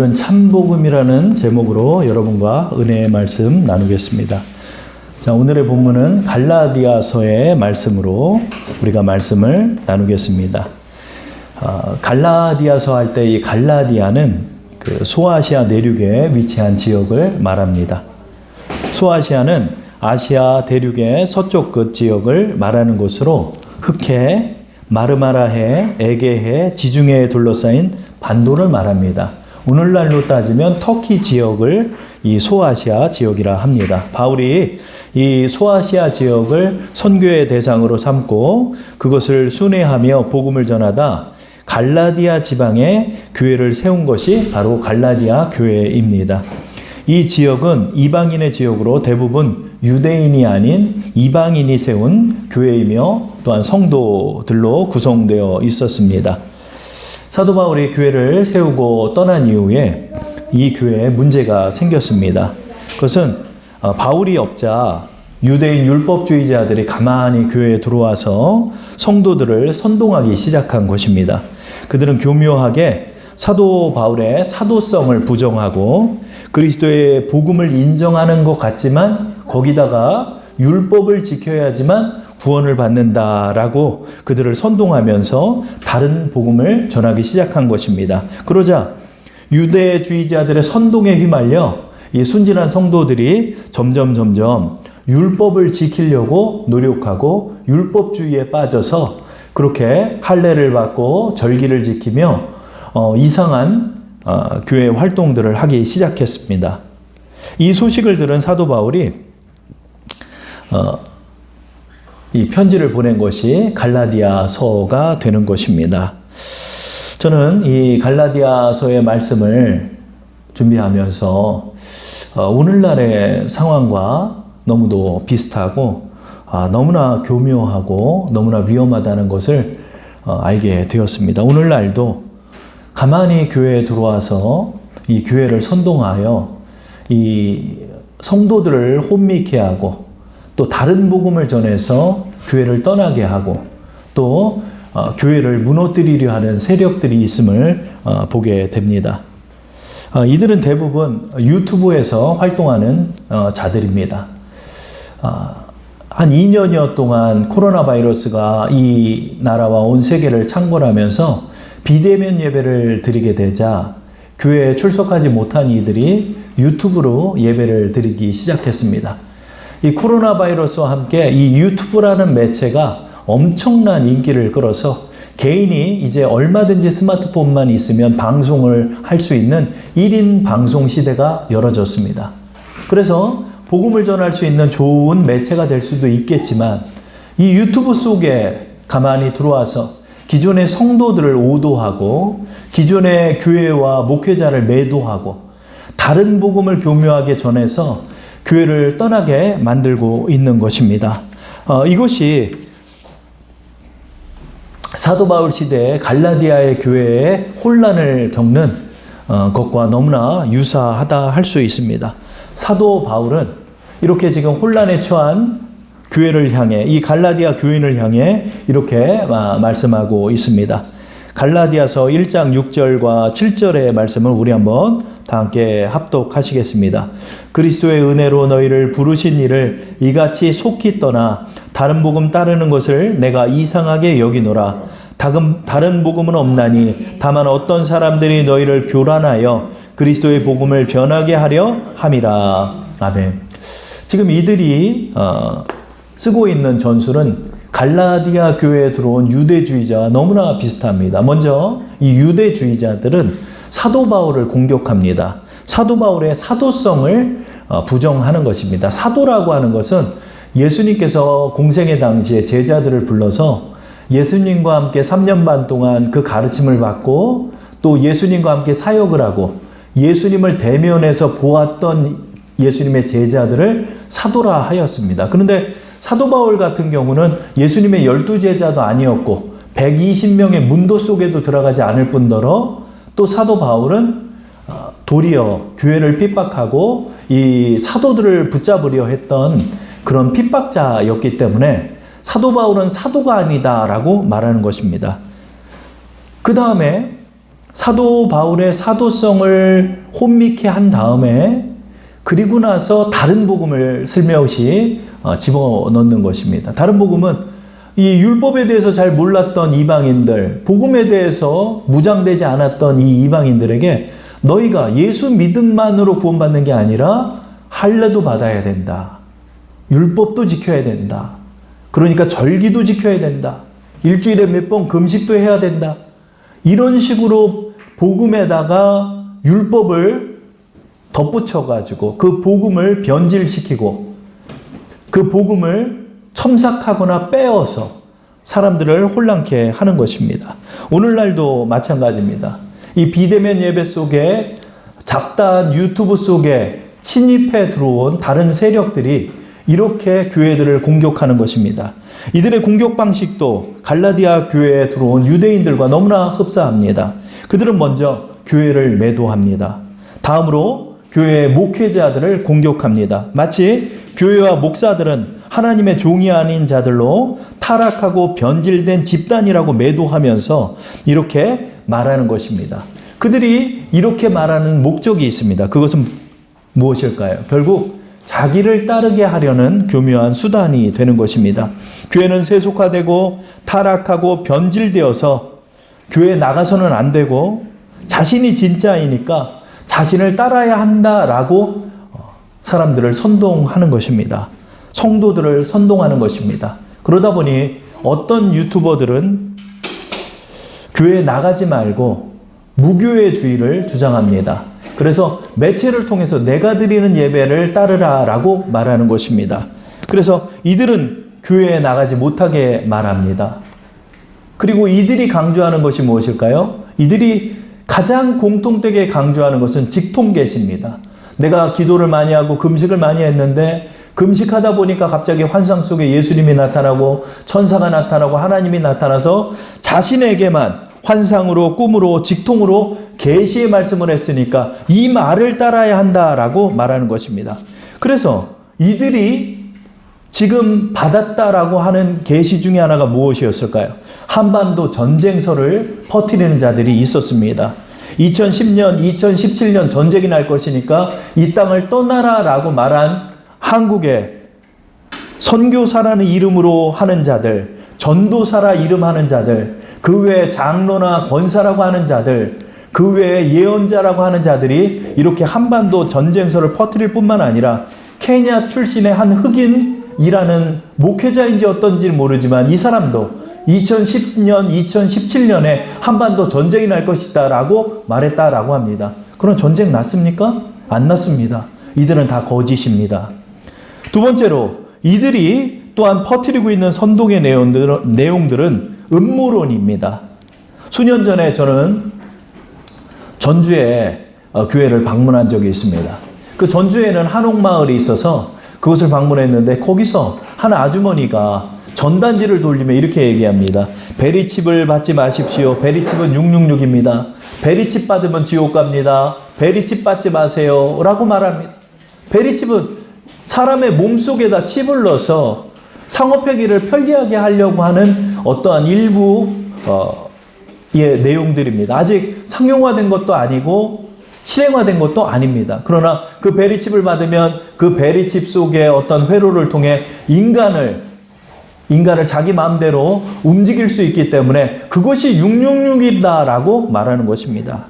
오늘은 참복음이라는 제목으로 여러분과 은혜의 말씀 나누겠습니다. 자, 오늘의 본문은 갈라디아서의 말씀으로 우리가 말씀을 나누겠습니다. 갈라디아서 할 때 이 갈라디아는 그 소아시아 내륙에 위치한 지역을 말합니다. 소아시아는 아시아 대륙의 서쪽 끝 지역을 말하는 곳으로 흑해, 마르마라해, 에게해, 지중해에 둘러싸인 반도를 말합니다. 오늘날로 따지면 터키 지역을 이 소아시아 지역이라 합니다. 바울이 이 소아시아 지역을 선교의 대상으로 삼고 그것을 순회하며 복음을 전하다 갈라디아 지방에 교회를 세운 것이 바로 갈라디아 교회입니다. 이 지역은 이방인의 지역으로 대부분 유대인이 아닌 이방인이 세운 교회이며 또한 성도들로 구성되어 있었습니다. 사도 바울이 교회를 세우고 떠난 이후에 이 교회에 문제가 생겼습니다. 그것은 바울이 없자 유대인 율법주의자들이 가만히 교회에 들어와서 성도들을 선동하기 시작한 것입니다. 그들은 교묘하게 사도 바울의 사도성을 부정하고 그리스도의 복음을 인정하는 것 같지만 거기다가 율법을 지켜야지만 구원을 받는다라고 그들을 선동하면서 다른 복음을 전하기 시작한 것입니다. 그러자 유대주의자들의 선동에 휘말려 이 순진한 성도들이 점점 율법을 지키려고 노력하고 율법주의에 빠져서 그렇게 할례를 받고 절기를 지키며 이상한 교회 활동들을 하기 시작했습니다. 이 소식을 들은 사도 바울이 이 편지를 보낸 것이 갈라디아서가 되는 것입니다. 저는 이 갈라디아서의 말씀을 준비하면서 오늘날의 상황과 너무도 비슷하고 너무나 교묘하고 너무나 위험하다는 것을 알게 되었습니다. 오늘날도 가만히 교회에 들어와서 이 교회를 선동하여 이 성도들을 혼미케 하고 또 다른 복음을 전해서 교회를 떠나게 하고 또 교회를 무너뜨리려 하는 세력들이 있음을 보게 됩니다. 이들은 대부분 유튜브에서 활동하는 자들입니다. 한 2년여 동안 코로나 바이러스가 이 나라와 온 세계를 창궐하면서 비대면 예배를 드리게 되자 교회에 출석하지 못한 이들이 유튜브로 예배를 드리기 시작했습니다. 이 코로나 바이러스와 함께 이 유튜브라는 매체가 엄청난 인기를 끌어서 개인이 이제 얼마든지 스마트폰만 있으면 방송을 할 수 있는 1인 방송 시대가 열어졌습니다. 그래서 복음을 전할 수 있는 좋은 매체가 될 수도 있겠지만 이 유튜브 속에 가만히 들어와서 기존의 성도들을 오도하고 기존의 교회와 목회자를 매도하고 다른 복음을 교묘하게 전해서 교회를 떠나게 만들고 있는 것입니다. 이것이 사도 바울 시대의 갈라디아의 교회에 혼란을 겪는 것과 너무나 유사하다 할 수 있습니다. 사도 바울은 이렇게 지금 혼란에 처한 교회를 향해 이 갈라디아 교인을 향해 이렇게 말씀하고 있습니다. 갈라디아서 1장 6절과 7절의 말씀을 우리 한번 다 함께 합독하시겠습니다. 그리스도의 은혜로 너희를 부르신 이를 이같이 속히 떠나 다른 복음 따르는 것을 내가 이상하게 여기노라. 다른 복음은 없나니 다만 어떤 사람들이 너희를 교란하여 그리스도의 복음을 변하게 하려 함이라. 아멘. 지금 이들이 쓰고 있는 전술은 갈라디아 교회에 들어온 유대주의자와 너무나 비슷합니다. 먼저 이 유대주의자들은 사도 바울을 공격합니다. 사도 바울의 사도성을 부정하는 것입니다. 사도라고 하는 것은 예수님께서 공생의 당시에 제자들을 불러서 예수님과 함께 3년 반 동안 그 가르침을 받고 또 예수님과 함께 사역을 하고 예수님을 대면해서 보았던 예수님의 제자들을 사도라 하였습니다. 그런데 사도 바울 같은 경우는 예수님의 12제자도 아니었고 120명의 문도 속에도 들어가지 않을 뿐더러 또 사도 바울은 도리어 교회를 핍박하고 이 사도들을 붙잡으려 했던 그런 핍박자였기 때문에 사도 바울은 사도가 아니다라고 말하는 것입니다. 그 다음에 사도 바울의 사도성을 혼미케 한 다음에 그리고 나서 다른 복음을 슬며시 집어넣는 것입니다. 다른 복음은 이 율법에 대해서 잘 몰랐던 이방인들, 복음에 대해서 무장되지 않았던 이 이방인들에게 너희가 예수 믿음만으로 구원받는 게 아니라 할례도 받아야 된다. 율법도 지켜야 된다. 그러니까 절기도 지켜야 된다. 일주일에 몇 번 금식도 해야 된다. 이런 식으로 복음에다가 율법을 덧붙여가지고 그 복음을 변질시키고 그 복음을 첨삭하거나 빼어서 사람들을 혼란케 하는 것입니다. 오늘날도 마찬가지입니다. 이 비대면 예배 속에 잡다한 유튜브 속에 침입해 들어온 다른 세력들이 이렇게 교회들을 공격하는 것입니다. 이들의 공격 방식도 갈라디아 교회에 들어온 유대인들과 너무나 흡사합니다. 그들은 먼저 교회를 매도합니다. 다음으로 교회의 목회자들을 공격합니다. 마치 교회와 목사들은 하나님의 종이 아닌 자들로 타락하고 변질된 집단이라고 매도하면서 이렇게 말하는 것입니다. 그들이 이렇게 말하는 목적이 있습니다. 그것은 무엇일까요? 결국 자기를 따르게 하려는 교묘한 수단이 되는 것입니다. 교회는 세속화되고 타락하고 변질되어서 교회에 나가서는 안 되고 자신이 진짜이니까 자신을 따라야 한다라고 사람들을 선동하는 것입니다. 성도들을 선동하는 것입니다. 그러다 보니 어떤 유튜버들은 교회에 나가지 말고 무교회주의를 주장합니다. 그래서 매체를 통해서 내가 드리는 예배를 따르라라고 말하는 것입니다. 그래서 이들은 교회에 나가지 못하게 말합니다. 그리고 이들이 강조하는 것이 무엇일까요? 이들이 가장 공통되게 강조하는 것은 직통계시입니다. 내가 기도를 많이 하고 금식을 많이 했는데 금식하다 보니까 갑자기 환상 속에 예수님이 나타나고 천사가 나타나고 하나님이 나타나서 자신에게만 환상으로 꿈으로 직통으로 계시의 말씀을 했으니까 이 말을 따라야 한다라고 말하는 것입니다. 그래서 이들이 지금 받았다라고 하는 계시 중에 하나가 무엇이었을까요? 한반도 전쟁설을 퍼뜨리는 자들이 있었습니다. 2010년, 2017년 전쟁이 날 것이니까 이 땅을 떠나라라고 말한 한국의 선교사라는 이름으로 하는 자들, 전도사라 이름하는 자들, 그 외에 장로나 권사라고 하는 자들, 그 외에 예언자라고 하는 자들이 이렇게 한반도 전쟁설을 퍼뜨릴 뿐만 아니라 케냐 출신의 한 흑인이라는 목회자인지 어떤지는 모르지만 이 사람도 2010년, 2017년에 한반도 전쟁이 날 것이다 라고 말했다라고 합니다. 그럼 전쟁 났습니까? 안 났습니다. 이들은 다 거짓입니다. 두 번째로 이들이 또한 퍼뜨리고 있는 선동의 내용들은 음모론입니다. 수년 전에 저는 전주에 교회를 방문한 적이 있습니다. 그 전주에는 한옥마을이 있어서 그곳을 방문했는데 거기서 한 아주머니가 전단지를 돌리며 이렇게 얘기합니다. 베리칩을 받지 마십시오. 베리칩은 666입니다. 베리칩 받으면 지옥 갑니다. 베리칩 받지 마세요. 라고 말합니다. 베리칩은 사람의 몸속에다 칩을 넣어서 상호폐기를 편리하게 하려고 하는 어떠한 일부 내용들입니다. 아직 상용화된 것도 아니고 실행화된 것도 아닙니다. 그러나 그 베리칩을 받으면 그 베리칩 속에 어떤 회로를 통해 인간을 자기 마음대로 움직일 수 있기 때문에 그것이 666이다라고 말하는 것입니다.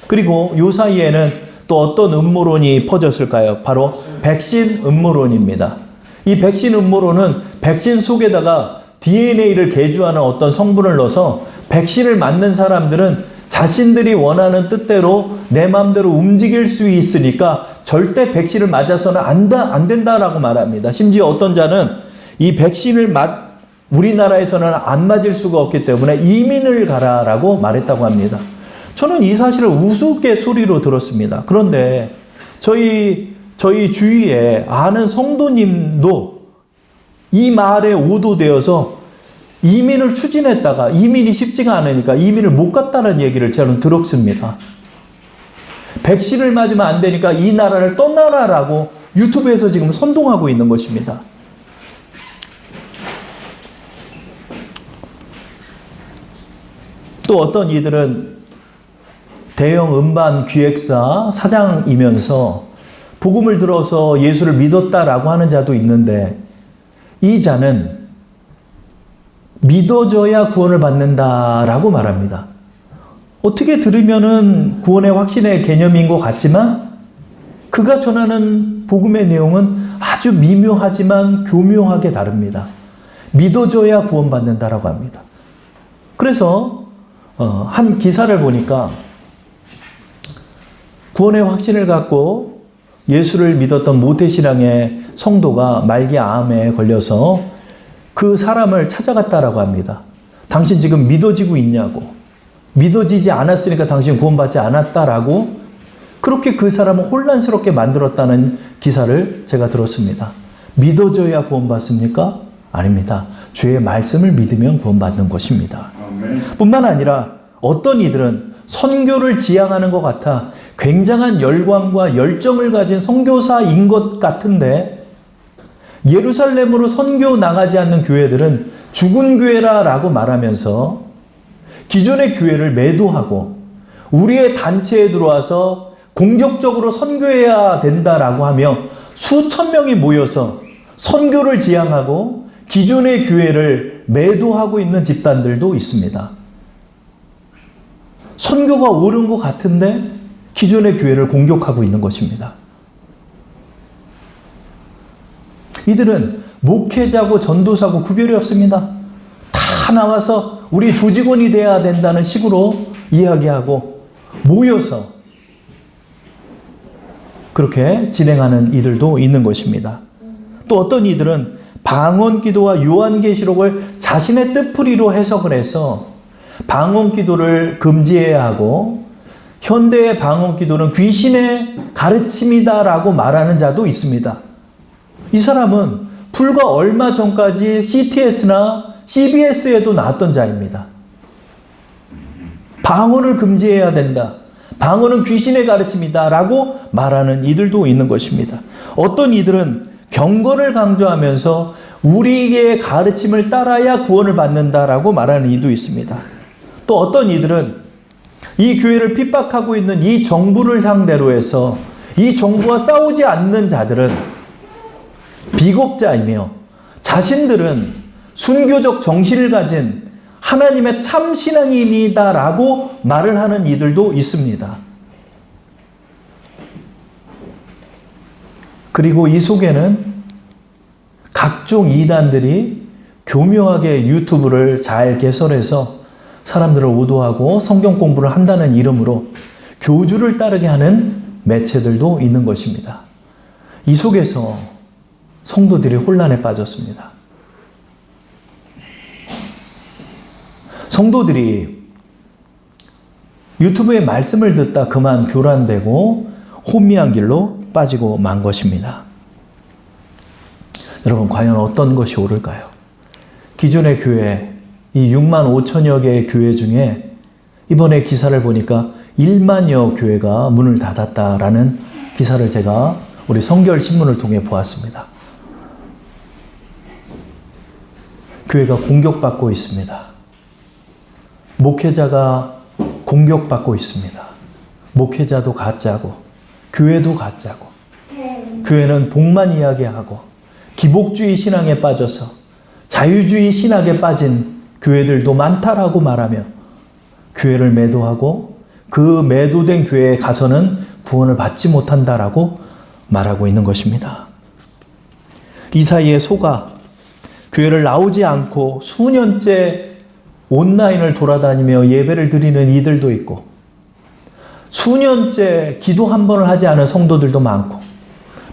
그리고 요 사이에는 또 어떤 음모론이 퍼졌을까요? 바로 백신 음모론입니다. 이 백신 음모론은 백신 속에다가 DNA를 개조하는 어떤 성분을 넣어서 백신을 맞는 사람들은 자신들이 원하는 뜻대로 내 마음대로 움직일 수 있으니까 절대 백신을 맞아서는 안 된다라고 말합니다. 심지어 어떤 자는 이 백신을 우리나라에서는 안 맞을 수가 없기 때문에 이민을 가라라고 말했다고 합니다. 저는 이 사실을 우스갯소리로 들었습니다. 그런데 저희 주위에 아는 성도님도 이 말에 오도되어서 이민을 추진했다가 이민이 쉽지가 않으니까 이민을 못 갔다는 얘기를 저는 들었습니다. 백신을 맞으면 안 되니까 이 나라를 떠나라라고 유튜브에서 지금 선동하고 있는 것입니다. 또 어떤 이들은 대형 음반 기획사 사장이면서 복음을 들어서 예수를 믿었다라고 하는 자도 있는데, 이 자는 믿어줘야 구원을 받는다라고 말합니다. 어떻게 들으면은 구원의 확신의 개념인 것 같지만 그가 전하는 복음의 내용은 아주 미묘하지만 교묘하게 다릅니다. 믿어줘야 구원받는다라고 합니다. 그래서 한 기사를 보니까 구원의 확신을 갖고 예수를 믿었던 모태신앙의 성도가 말기 암에 걸려서 그 사람을 찾아갔다라고 합니다. 당신 지금 믿어지고 있냐고. 믿어지지 않았으니까 당신 구원받지 않았다라고 그렇게 그 사람을 혼란스럽게 만들었다는 기사를 제가 들었습니다. 믿어줘야 구원받습니까? 아닙니다. 주의 말씀을 믿으면 구원받는 것입니다. 뿐만 아니라 어떤 이들은 선교를 지향하는 것 같아 굉장한 열광과 열정을 가진 선교사인 것 같은데, 예루살렘으로 선교 나가지 않는 교회들은 죽은 교회라고 말하면서 기존의 교회를 매도하고 우리의 단체에 들어와서 공격적으로 선교해야 된다라고 하며 수천 명이 모여서 선교를 지향하고 기존의 교회를 매도하고 있는 집단들도 있습니다. 선교가 옳은 것 같은데 기존의 교회를 공격하고 있는 것입니다. 이들은 목회자고 전도사고 구별이 없습니다. 다 나와서 우리 조직원이 돼야 된다는 식으로 이야기하고 모여서 그렇게 진행하는 이들도 있는 것입니다. 또 어떤 이들은 방언기도와 요한계시록을 자신의 뜻풀이로 해석을 해서 방언기도를 금지해야 하고 현대의 방언기도는 귀신의 가르침이다라고 말하는 자도 있습니다. 이 사람은 불과 얼마 전까지 CTS나 CBS에도 나왔던 자입니다. 방언을 금지해야 된다. 방언은 귀신의 가르침이다 라고 말하는 이들도 있는 것입니다. 어떤 이들은 경건을 강조하면서 우리의 가르침을 따라야 구원을 받는다라고 말하는 이도 있습니다. 또 어떤 이들은 이 교회를 핍박하고 있는 이 정부를 상대로 해서 이 정부와 싸우지 않는 자들은 비겁자이며 자신들은 순교적 정신을 가진 하나님의 참 신앙인이다라고 말을 하는 이들도 있습니다. 그리고 이 속에는 각종 이단들이 교묘하게 유튜브를 잘 개설해서 사람들을 오도하고 성경 공부를 한다는 이름으로 교주를 따르게 하는 매체들도 있는 것입니다. 이 속에서 성도들이 혼란에 빠졌습니다. 성도들이 유튜브의 말씀을 듣다 그만 교란되고 혼미한 길로 빠지고 만 것입니다. 여러분, 과연 어떤 것이 옳을까요? 기존의 교회, 이 6만 5천여 개의 교회 중에 이번에 기사를 보니까 1만여 교회가 문을 닫았다라는 기사를 제가 우리 성결신문을 통해 보았습니다. 교회가 공격받고 있습니다. 목회자가 공격받고 있습니다. 목회자도 가짜고 교회도 가짜고 교회는 복만 이야기하고 기복주의 신앙에 빠져서 자유주의 신학에 빠진 교회들도 많다라고 말하며 교회를 매도하고 그 매도된 교회에 가서는 구원을 받지 못한다라고 말하고 있는 것입니다. 이 사이에 속아 교회를 나오지 않고 수년째 온라인을 돌아다니며 예배를 드리는 이들도 있고 수년째 기도 한 번을 하지 않은 성도들도 많고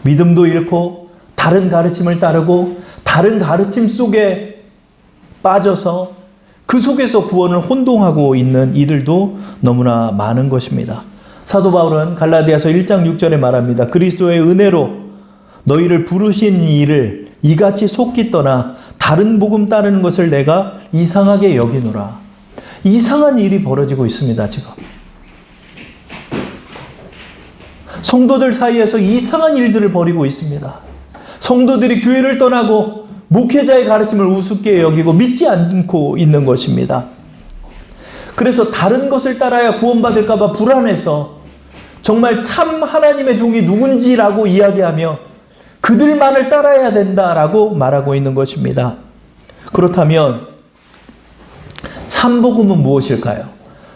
믿음도 잃고 다른 가르침을 따르고 다른 가르침 속에 빠져서 그 속에서 구원을 혼동하고 있는 이들도 너무나 많은 것입니다. 사도 바울은 갈라디아서 1장 6절에 말합니다. 그리스도의 은혜로 너희를 부르신 이를 이같이 속기 떠나 다른 복음 따르는 것을 내가 이상하게 여기노라. 이상한 일이 벌어지고 있습니다, 지금. 성도들 사이에서 이상한 일들을 벌이고 있습니다. 성도들이 교회를 떠나고 목회자의 가르침을 우습게 여기고 믿지 않고 있는 것입니다. 그래서 다른 것을 따라야 구원받을까 봐 불안해서 정말 참 하나님의 종이 누군지라고 이야기하며 그들만을 따라야 된다라고 말하고 있는 것입니다. 그렇다면 참 복음은 무엇일까요?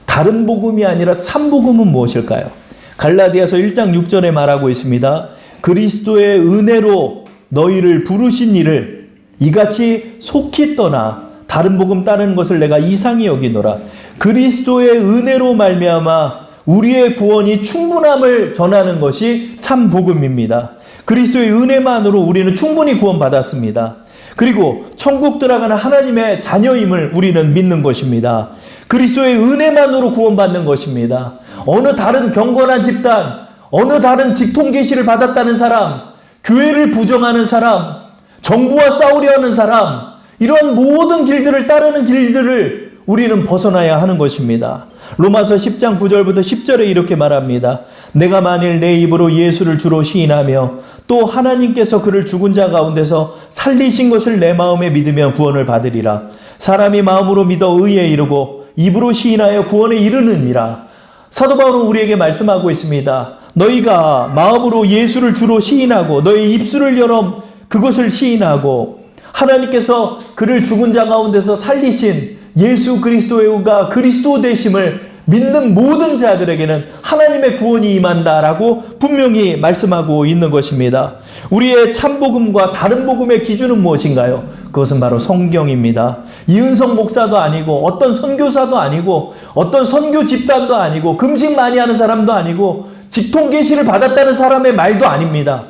다른 복음이 아니라 참 복음은 무엇일까요? 갈라디아서 1장 6절에 말하고 있습니다. 그리스도의 은혜로 너희를 부르신 이를 이같이 속히 떠나 다른 복음 따르는 것을 내가 이상히 여기노라. 그리스도의 은혜로 말미암아 우리의 구원이 충분함을 전하는 것이 참 복음입니다. 그리스도의 은혜만으로 우리는 충분히 구원받았습니다. 그리고 천국 들어가는 하나님의 자녀임을 우리는 믿는 것입니다. 그리스도의 은혜만으로 구원받는 것입니다. 어느 다른 경건한 집단, 어느 다른 직통 계시를 받았다는 사람, 교회를 부정하는 사람, 정부와 싸우려 하는 사람, 이런 모든 길들을 따르는 길들을 우리는 벗어나야 하는 것입니다. 로마서 10장 9절부터 10절에 이렇게 말합니다. 내가 만일 내 입으로 예수를 주로 시인하며 또 하나님께서 그를 죽은 자 가운데서 살리신 것을 내 마음에 믿으면 구원을 받으리라. 사람이 마음으로 믿어 의에 이르고 입으로 시인하여 구원에 이르느니라. 사도 바울은 우리에게 말씀하고 있습니다. 너희가 마음으로 예수를 주로 시인하고 너희 입술을 열어 그것을 시인하고 하나님께서 그를 죽은 자 가운데서 살리신 예수 그리스도가 그리스도 되심을 믿는 모든 자들에게는 하나님의 구원이 임한다라고 분명히 말씀하고 있는 것입니다. 우리의 참복음과 다른 복음의 기준은 무엇인가요? 그것은 바로 성경입니다. 이은성 목사도 아니고 어떤 선교사도 아니고 어떤 선교 집단도 아니고 금식 많이 하는 사람도 아니고 직통 계시를 받았다는 사람의 말도 아닙니다.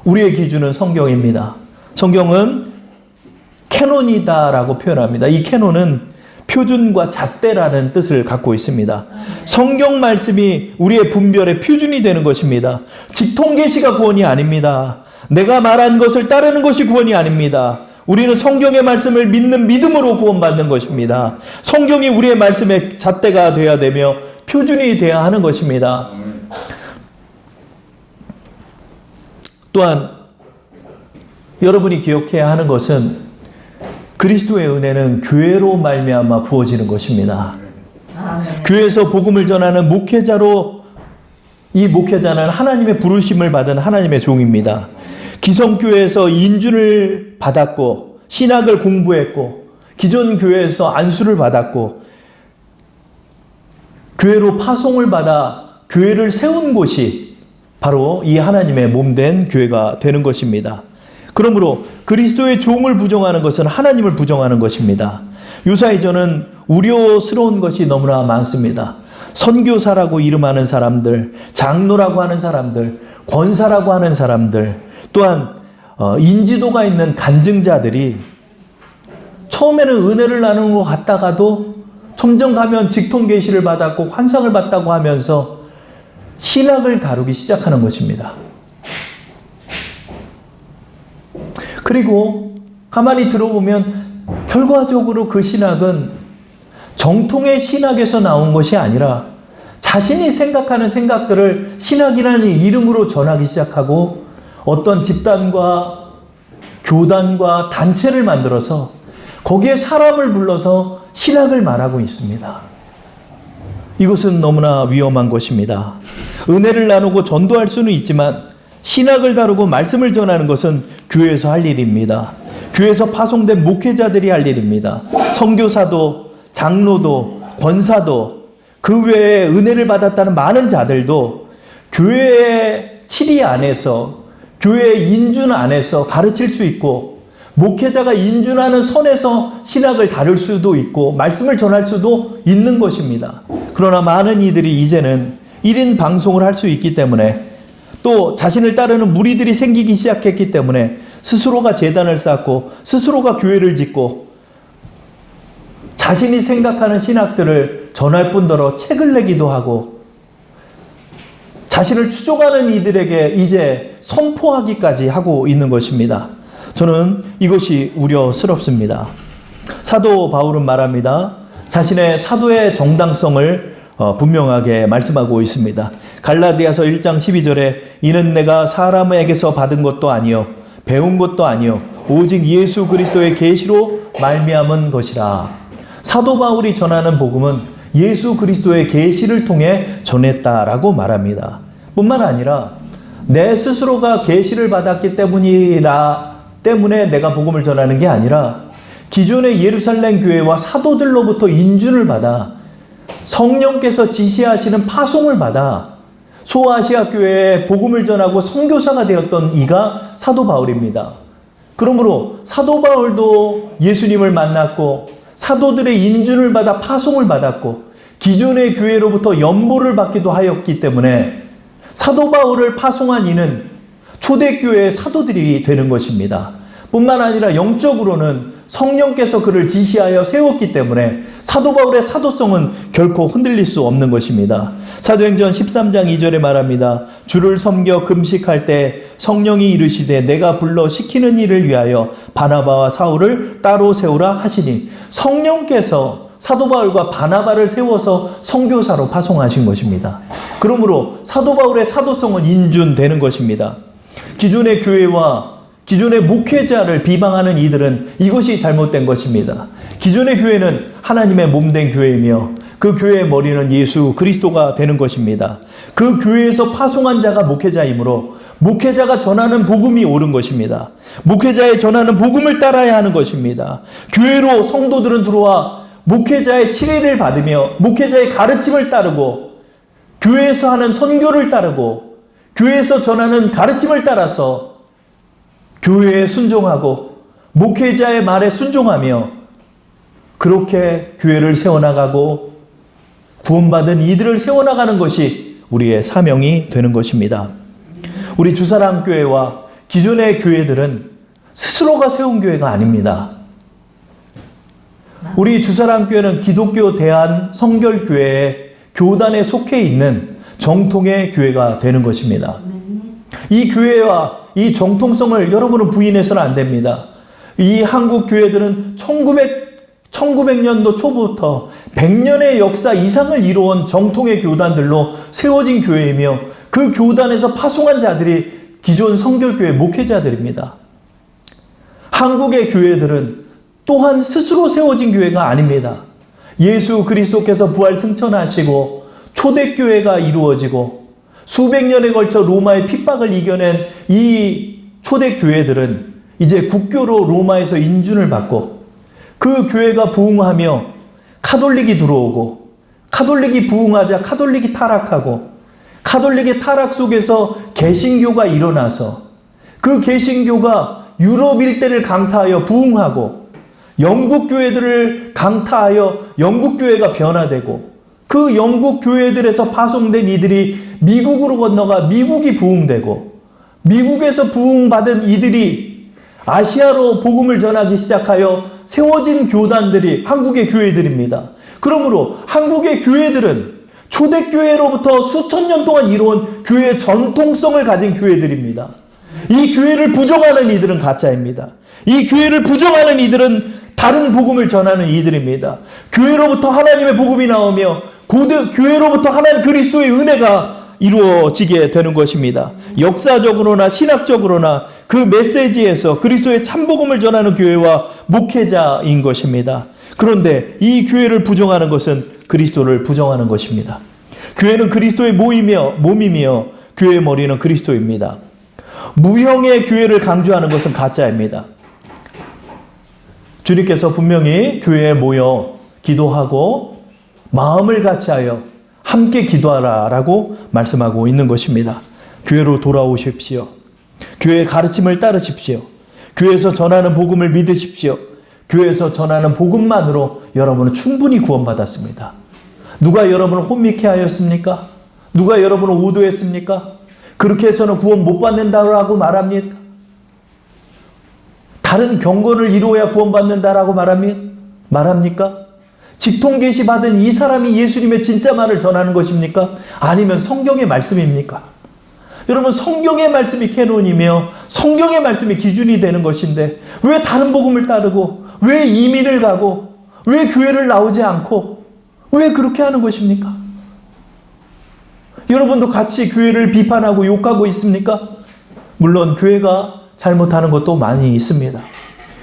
우리의 기준은 성경입니다. 성경은 캐논이다라고 표현합니다. 이 캐논은 표준과 잣대라는 뜻을 갖고 있습니다. 성경 말씀이 우리의 분별의 표준이 되는 것입니다. 직통 계시가 구원이 아닙니다. 내가 말한 것을 따르는 것이 구원이 아닙니다. 우리는 성경의 말씀을 믿는 믿음으로 구원받는 것입니다. 성경이 우리의 말씀의 잣대가 되어야 되며 표준이 되어야 하는 것입니다. 또한 여러분이 기억해야 하는 것은 그리스도의 은혜는 교회로 말미암아 부어지는 것입니다. 교회에서 복음을 전하는 목회자로 이 목회자는 하나님의 부르심을 받은 하나님의 종입니다. 기성교회에서 인준을 받았고 신학을 공부했고 기존 교회에서 안수를 받았고 교회로 파송을 받아 교회를 세운 곳이 바로 이 하나님의 몸된 교회가 되는 것입니다. 그러므로 그리스도의 종을 부정하는 것은 하나님을 부정하는 것입니다. 요사이 저는 우려스러운 것이 너무나 많습니다. 선교사라고 이름하는 사람들, 장로라고 하는 사람들, 권사라고 하는 사람들, 또한 인지도가 있는 간증자들이 처음에는 은혜를 나누는 것 같다가도 점점 가면 직통 계시를 받았고 환상을 받다고 하면서 신학을 다루기 시작하는 것입니다. 그리고 가만히 들어보면 결과적으로 그 신학은 정통의 신학에서 나온 것이 아니라 자신이 생각하는 생각들을 신학이라는 이름으로 전하기 시작하고 어떤 집단과 교단과 단체를 만들어서 거기에 사람을 불러서 신학을 말하고 있습니다. 이것은 너무나 위험한 것입니다. 은혜를 나누고 전도할 수는 있지만 신학을 다루고 말씀을 전하는 것은 교회에서 할 일입니다. 교회에서 파송된 목회자들이 할 일입니다. 선교사도 장로도 권사도 그 외에 은혜를 받았다는 많은 자들도 교회의 치리 안에서 교회의 인준 안에서 가르칠 수 있고 목회자가 인준하는 선에서 신학을 다룰 수도 있고 말씀을 전할 수도 있는 것입니다. 그러나 많은 이들이 이제는 1인 방송을 할 수 있기 때문에 또 자신을 따르는 무리들이 생기기 시작했기 때문에 스스로가 제단을 쌓고 스스로가 교회를 짓고 자신이 생각하는 신학들을 전할 뿐더러 책을 내기도 하고 자신을 추종하는 이들에게 이제 선포하기까지 하고 있는 것입니다. 저는 이것이 우려스럽습니다. 사도 바울은 말합니다. 자신의 사도의 정당성을 분명하게 말씀하고 있습니다. 갈라디아서 1장 12절에 이는 내가 사람에게서 받은 것도 아니요 배운 것도 아니요 오직 예수 그리스도의 계시로 말미암은 것이라. 사도 바울이 전하는 복음은 예수 그리스도의 계시를 통해 전했다라고 말합니다. 뿐만 아니라 내 스스로가 계시를 받았기 때문에 내가 복음을 전하는 게 아니라 기존의 예루살렘 교회와 사도들로부터 인준을 받아 성령께서 지시하시는 파송을 받아 소아시아 교회에 복음을 전하고 선교사가 되었던 이가 사도 바울입니다. 그러므로 사도 바울도 예수님을 만났고 사도들의 인준을 받아 파송을 받았고 기존의 교회로부터 연보를 받기도 하였기 때문에 사도 바울을 파송한 이는 초대교회의 사도들이 되는 것입니다. 뿐만 아니라 영적으로는 성령께서 그를 지시하여 세웠기 때문에 사도 바울의 사도성은 결코 흔들릴 수 없는 것입니다. 사도행전 13장 2절에 말합니다. 주를 섬겨 금식할 때 성령이 이르시되 내가 불러 시키는 일을 위하여 바나바와 사울을 따로 세우라 하시니 성령께서 사도 바울과 바나바를 세워서 선교사로 파송하신 것입니다. 그러므로 사도 바울의 사도성은 인준되는 것입니다. 기존의 교회와 기존의 목회자를 비방하는 이들은 이것이 잘못된 것입니다. 기존의 교회는 하나님의 몸된 교회이며 그 교회의 머리는 예수 그리스도가 되는 것입니다. 그 교회에서 파송한 자가 목회자이므로 목회자가 전하는 복음이 옳은 것입니다. 목회자의 전하는 복음을 따라야 하는 것입니다. 교회로 성도들은 들어와 목회자의 치례를 받으며 목회자의 가르침을 따르고 교회에서 하는 선교를 따르고 교회에서 전하는 가르침을 따라서 교회에 순종하고 목회자의 말에 순종하며 그렇게 교회를 세워나가고 구원받은 이들을 세워나가는 것이 우리의 사명이 되는 것입니다. 우리 주사랑교회와 기존의 교회들은 스스로가 세운 교회가 아닙니다. 우리 주사랑교회는 기독교 대한성결교회의 교단에 속해 있는 정통의 교회가 되는 것입니다. 이 교회와 이 정통성을 여러분은 부인해서는 안 됩니다. 이 한국 교회들은 1900년도 초부터 100년의 역사 이상을 이루어온 정통의 교단들로 세워진 교회이며 그 교단에서 파송한 자들이 기존 성결교회 목회자들입니다. 한국의 교회들은 또한 스스로 세워진 교회가 아닙니다. 예수 그리스도께서 부활 승천하시고 초대교회가 이루어지고 수백 년에 걸쳐 로마의 핍박을 이겨낸 이 초대교회들은 이제 국교로 로마에서 인준을 받고 그 교회가 부흥하며 카톨릭이 들어오고 카톨릭이 부흥하자 카톨릭이 타락하고 카톨릭의 타락 속에서 개신교가 일어나서 그 개신교가 유럽 일대를 강타하여 부흥하고 영국 교회들을 강타하여 영국 교회가 변화되고 그 영국 교회들에서 파송된 이들이 미국으로 건너가 미국이 부흥되고 미국에서 부흥받은 이들이 아시아로 복음을 전하기 시작하여 세워진 교단들이 한국의 교회들입니다. 그러므로 한국의 교회들은 초대교회로부터 수천 년 동안 이루어온 교회의 전통성을 가진 교회들입니다. 이 교회를 부정하는 이들은 가짜입니다. 이 교회를 부정하는 이들은 다른 복음을 전하는 이들입니다. 교회로부터 하나님의 복음이 나오며 교회로부터 하나님 그리스도의 은혜가 이루어지게 되는 것입니다. 역사적으로나 신학적으로나 그 메시지에서 그리스도의 참복음을 전하는 교회와 목회자인 것입니다. 그런데 이 교회를 부정하는 것은 그리스도를 부정하는 것입니다. 교회는 그리스도의 몸이며 교회의 머리는 그리스도입니다. 무형의 교회를 강조하는 것은 가짜입니다. 주님께서 분명히 교회에 모여 기도하고 마음을 같이하여 함께 기도하라라고 말씀하고 있는 것입니다. 교회로 돌아오십시오. 교회의 가르침을 따르십시오. 교회에서 전하는 복음을 믿으십시오. 교회에서 전하는 복음만으로 여러분은 충분히 구원받았습니다. 누가 여러분을 혼미케 하였습니까? 누가 여러분을 오도했습니까? 그렇게 해서는 구원 못 받는다고 말합니까? 다른 경건을 이루어야 구원받는다라고 말합니까? 직통계시 받은 이 사람이 예수님의 진짜 말을 전하는 것입니까? 아니면 성경의 말씀입니까? 여러분, 성경의 말씀이 캐논이며 성경의 말씀이 기준이 되는 것인데 왜 다른 복음을 따르고 왜 이민을 가고 왜 교회를 나오지 않고 왜 그렇게 하는 것입니까? 여러분도 같이 교회를 비판하고 욕하고 있습니까? 물론 교회가 잘못하는 것도 많이 있습니다.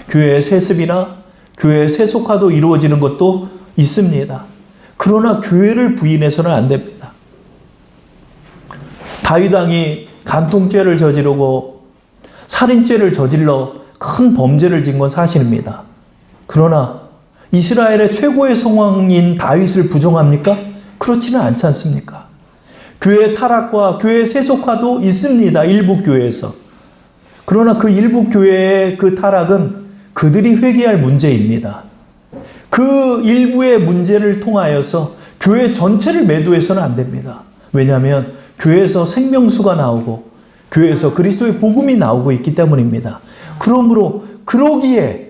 교회의 세습이나 교회의 세속화도 이루어지는 것도 있습니다. 그러나 교회를 부인해서는 안 됩니다. 다윗 왕이 간통죄를 저지르고 살인죄를 저질러 큰 범죄를 진 건 사실입니다. 그러나 이스라엘의 최고의 성왕인 다윗을 부정합니까? 그렇지는 않지 않습니까? 교회의 타락과 교회의 세속화도 있습니다. 일부 교회에서. 그러나 그 일부 교회의 그 타락은 그들이 회개할 문제입니다. 그 일부의 문제를 통하여서 교회 전체를 매도해서는 안 됩니다. 왜냐하면 교회에서 생명수가 나오고 교회에서 그리스도의 복음이 나오고 있기 때문입니다. 그러므로 그러기에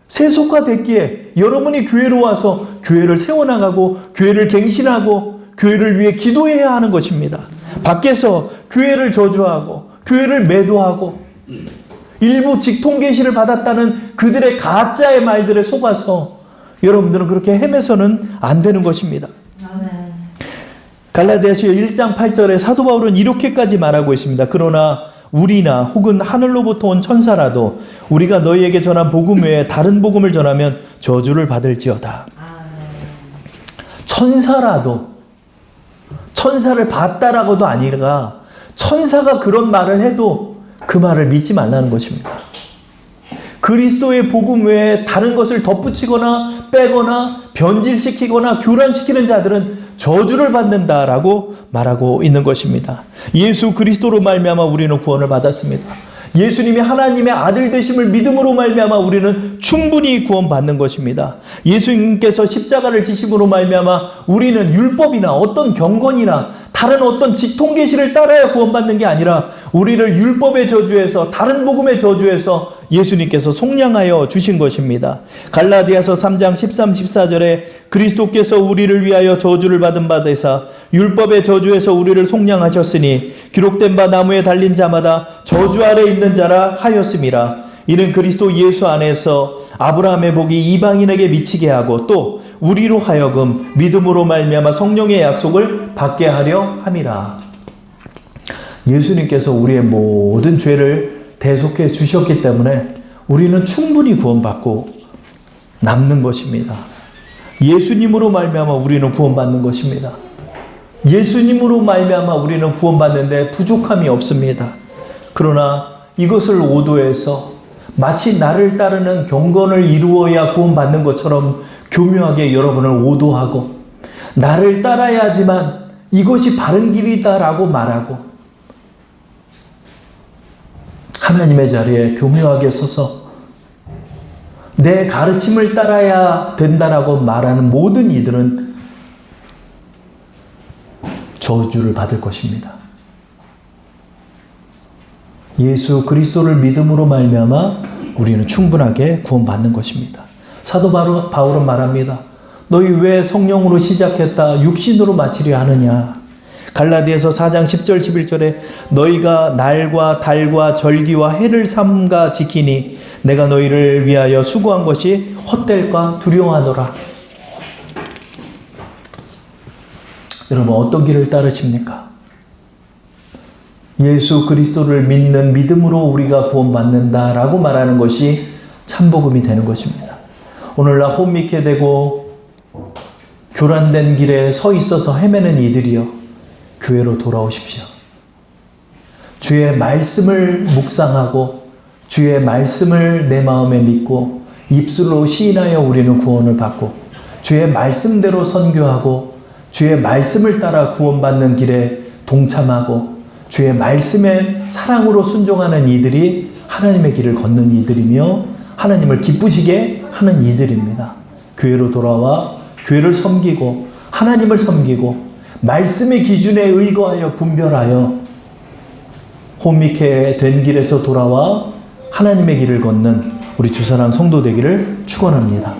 세속화됐기에 여러분이 교회로 와서 교회를 세워나가고 교회를 갱신하고 교회를 위해 기도해야 하는 것입니다. 밖에서 교회를 저주하고 교회를 매도하고 일부 직통 계시를 받았다는 그들의 가짜의 말들에 속아서 여러분들은 그렇게 헤매서는 안 되는 것입니다. 갈라디아서 1장 8절에 사도 바울은 이렇게까지 말하고 있습니다. 그러나 우리나 혹은 하늘로부터 온 천사라도 우리가 너희에게 전한 복음 외에 다른 복음을 전하면 저주를 받을지어다. 천사라도, 천사를 봤다라고도 아니라 천사가 그런 말을 해도 그 말을 믿지 말라는 것입니다. 그리스도의 복음 외에 다른 것을 덧붙이거나 빼거나 변질시키거나 교란시키는 자들은 저주를 받는다라고 말하고 있는 것입니다. 예수 그리스도로 말미암아 우리는 구원을 받았습니다. 예수님이 하나님의 아들 되심을 믿음으로 말미암아 우리는 충분히 구원받는 것입니다. 예수님께서 십자가를 지심으로 말미암아 우리는 율법이나 어떤 경건이나 다른 어떤 직통 계시를 따라야 구원받는 게 아니라 우리를 율법의 저주에서 다른 복음의 저주에서 예수님께서 속량하여 주신 것입니다. 갈라디아서 3장 13, 14절에 그리스도께서 우리를 위하여 저주를 받은 바 되사 율법의 저주에서 우리를 속량하셨으니 기록된 바 나무에 달린 자마다 저주 아래 있는 자라 하였음이라. 이는 그리스도 예수 안에서 아브라함의 복이 이방인에게 미치게 하고 또 우리로 하여금 믿음으로 말미암아 성령의 약속을 받게 하려 함이라. 예수님께서 우리의 모든 죄를 대속해 주셨기 때문에 우리는 충분히 구원받고 남는 것입니다. 예수님으로 말미암아 우리는 구원받는 것입니다. 예수님으로 말미암아 우리는 구원받는데 부족함이 없습니다. 그러나 이것을 오도해서 마치 나를 따르는 경건을 이루어야 구원받는 것처럼 교묘하게 여러분을 오도하고 나를 따라야지만 이것이 바른 길이다라고 말하고 하나님의 자리에 교묘하게 서서 내 가르침을 따라야 된다라고 말하는 모든 이들은 저주를 받을 것입니다. 예수 그리스도를 믿음으로 말미암아 우리는 충분하게 구원받는 것입니다. 사도 바울은 말합니다. 너희 왜 성령으로 시작했다 육신으로 마치려 하느냐. 갈라디아서 4장 10절 11절에 너희가 날과 달과 절기와 해를 삼가 지키니 내가 너희를 위하여 수고한 것이 헛될까 두려워하노라. 여러분 어떤 길을 따르십니까? 예수 그리스도를 믿는 믿음으로 우리가 구원받는다라고 말하는 것이 참복음이 되는 것입니다. 오늘날 혼미케 되고 교란된 길에 서 있어서 헤매는 이들이여 교회로 돌아오십시오. 주의 말씀을 묵상하고 주의 말씀을 내 마음에 믿고 입술로 시인하여 우리는 구원을 받고 주의 말씀대로 선교하고 주의 말씀을 따라 구원받는 길에 동참하고 주의 말씀에 사랑으로 순종하는 이들이 하나님의 길을 걷는 이들이며 하나님을 기쁘시게 하는 이들입니다. 교회로 돌아와 교회를 섬기고 하나님을 섬기고 말씀의 기준에 의거하여 분별하여 혼미케 된 길에서 돌아와 하나님의 길을 걷는 우리 주사랑 성도 되기를 축원합니다.